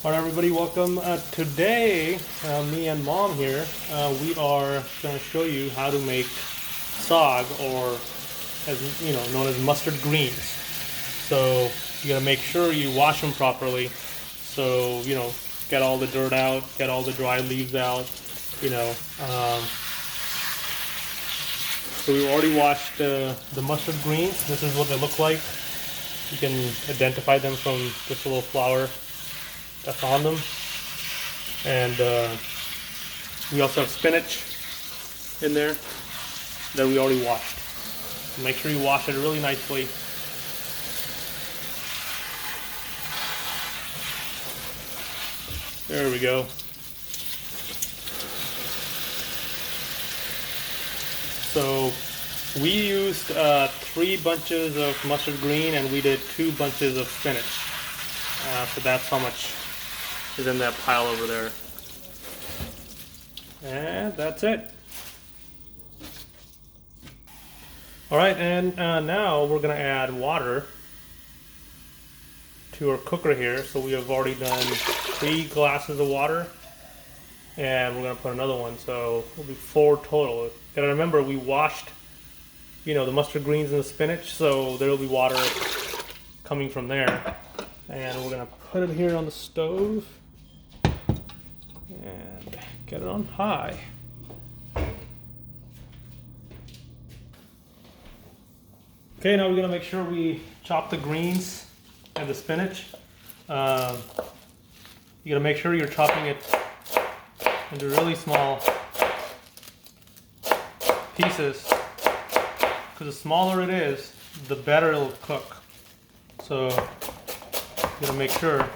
All right, everybody, welcome. Today, me and Mom here, we are going to show you how to make saag, or as you know, known as mustard greens. So you got to make sure you wash them properly. So get all the dirt out, get all the dry leaves out. So we already washed the mustard greens. This is what they look like. You can identify them from this little flower that's on them. And we also have spinach in there that we already washed. Make sure you wash it really nicely. There we go. So we used 3 bunches of mustard green and we did 2 bunches of spinach. So that's how much is in that pile over there. And that's it. Alright, and now we're going to add water to our cooker here. So we have already done 3 glasses of water, and we're going to put another one, so it'll be 4 total. Gotta remember, we washed the mustard greens and the spinach, so there will be water coming from there. And we're going to put it here on the stove and get it on high. Okay, now we're going to make sure we chop the greens and the spinach. You got to make sure you're chopping it into really small pieces, because the smaller it is, the better it'll cook. So you gotta make sure.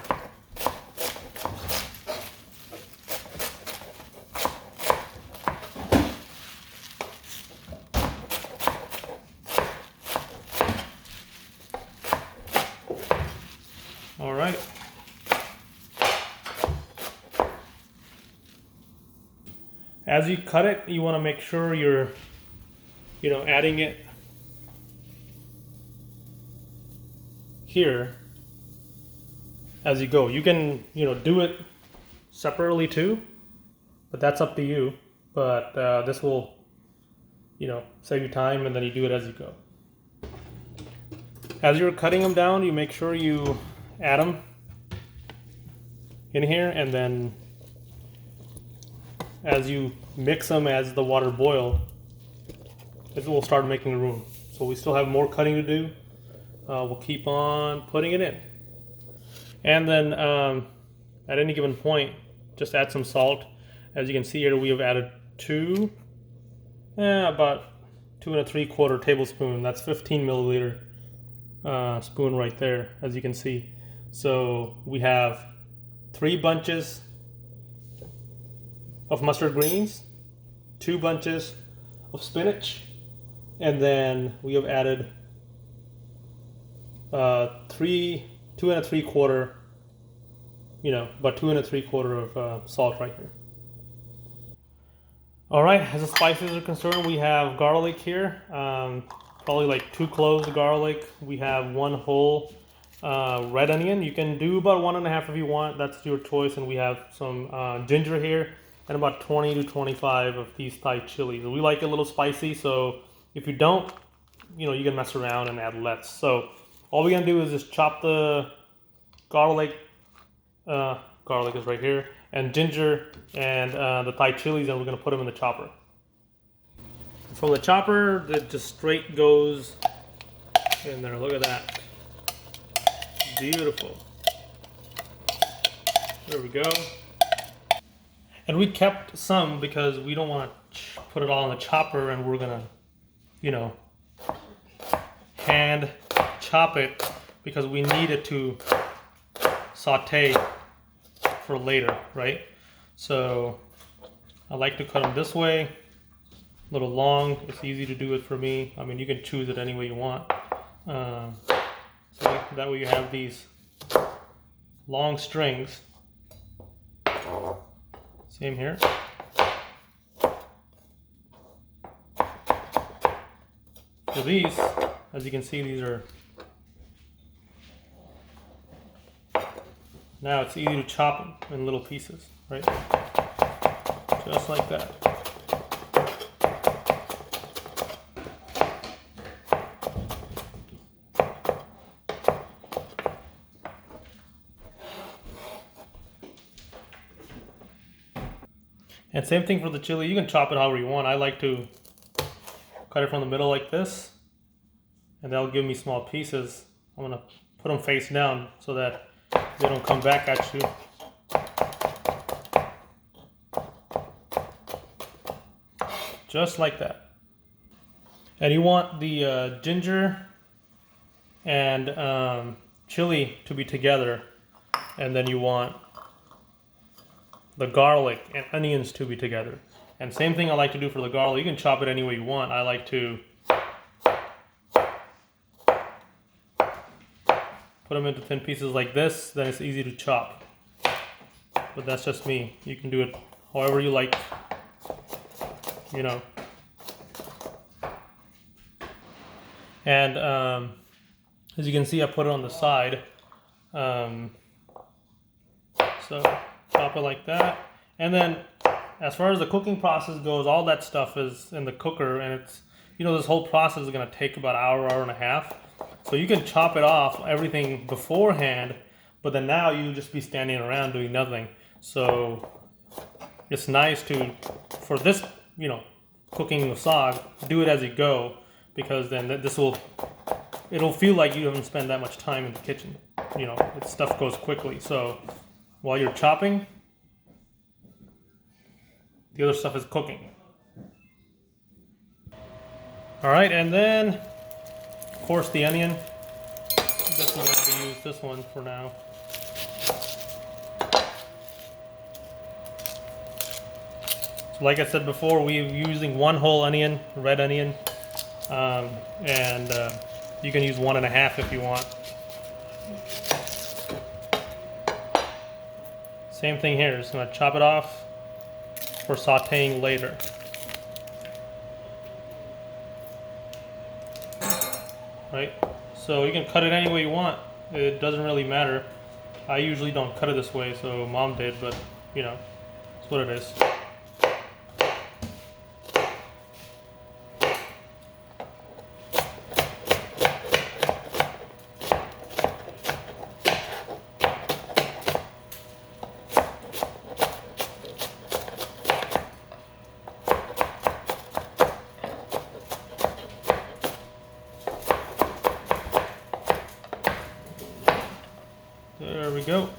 All right. As you cut it, you want to make sure you're adding it here as you go. You can do it separately too, but that's up to you. But this will save you time, and then you do it as you go. As you're cutting them down, you make sure you add them in here, and then as you mix them, as the water boils, it will start making room. So we still have more cutting to do. We'll keep on putting it in. And then at any given point, just add some salt. As you can see here, we have added about 2 3/4 tablespoon. That's 15 milliliter spoon right there, as you can see. So we have 3 bunches of mustard greens, 2 bunches of spinach, and then we have added 2 3/4, about 2 3/4 of salt right here. All right, as the spices are concerned, we have garlic here, probably like 2 cloves of garlic. We have 1 whole red onion. You can do about 1.5 if you want. That's your choice. And we have some ginger here, and about 20 to 25 of these Thai chilies. We like it a little spicy, so if you don't, you can mess around and add less. So all we're gonna do is just chop the garlic. Garlic is right here, and ginger and the Thai chilies, and we're gonna put them in the chopper. From the chopper, it just straight goes in there. Look at that, beautiful. There we go. And we kept some because we don't want to put it all in the chopper, and we're gonna, hand chop it because we need it to saute for later, right? So I like to cut them this way, a little long. It's easy to do it for me. I mean, you can choose it any way you want. So that way you have these long strings. Same here. So these, as you can see, these are Now it's easy to chop them in little pieces, right? Just like that. And same thing for the chili. You can chop it however you want. I like to cut it from the middle like this, and that'll give me small pieces. I'm gonna put them face down so that they don't come back at you. Just like that. And you want the ginger and chili to be together, and then you want the garlic and onions to be together. And same thing I like to do for the garlic. You can chop it any way you want. I like to put them into thin pieces like this, then it's easy to chop. But that's just me. You can do it however you like, you know. And as you can see, I put it on the side. So chop it like that. And then as far as the cooking process goes, all that stuff is in the cooker, and it's, you know, this whole process is gonna take about an hour, hour and a half. So you can chop it off, everything beforehand, but then now you'll just be standing around doing nothing. So it's nice to, for this, you know, cooking the saag, do it as you go, because then it'll feel like you haven't spent that much time in the kitchen. You know, stuff goes quickly. So while you're chopping, the other stuff is cooking. All right, and then of course the onion. I guess we're going to have to use this one for now. So like I said before, we're using one whole onion, red onion, and you can use 1.5 if you want. Same thing here, just going to chop it off for sauteing later. Right? So you can cut it any way you want. It doesn't really matter. I usually don't cut it this way, so Mom did, but you know, it's what it is. There we go.